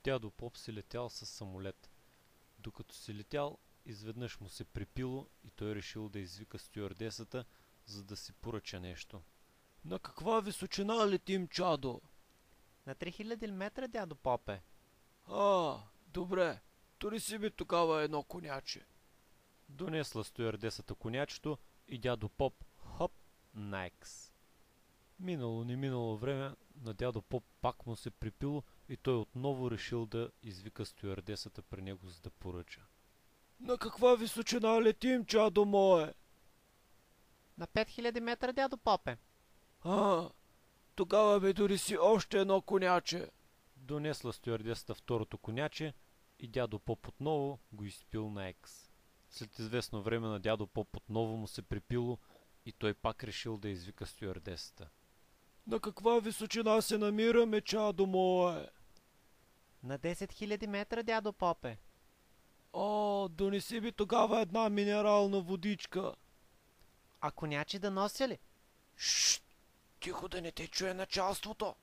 Дядо Поп си летял със самолет. Докато си летял, изведнъж му се припило и той решил да извика стюардесата, за да си поръча нещо. На каква височина летим, чадо? На 3000 метра, дядо Попе. Добре. Тори си ми тогава едно коняче. Донесла стюардесата конячето и дядо Поп, хоп, на екс. Минало не минало време, на дядо Поп пак му се припило и той отново решил да извика стюардесата при него, за да поръча. На каква височина летим, чадо мое? На 5000 метра, дядо Попе. Тогава бе дори си още едно коняче. Донесла стюардесата второто коняче и дядо Поп отново го изпил на екс. След известно време на дядо Поп отново му се припило и той пак решил да извика стюардесата. На каква височина се намираме, чадо мое? На 10 000 метра, дядо Попе. Донеси ми тогава една минерална водичка. А коняче да нося ли? Шшт! Тихо да не те чуе началството.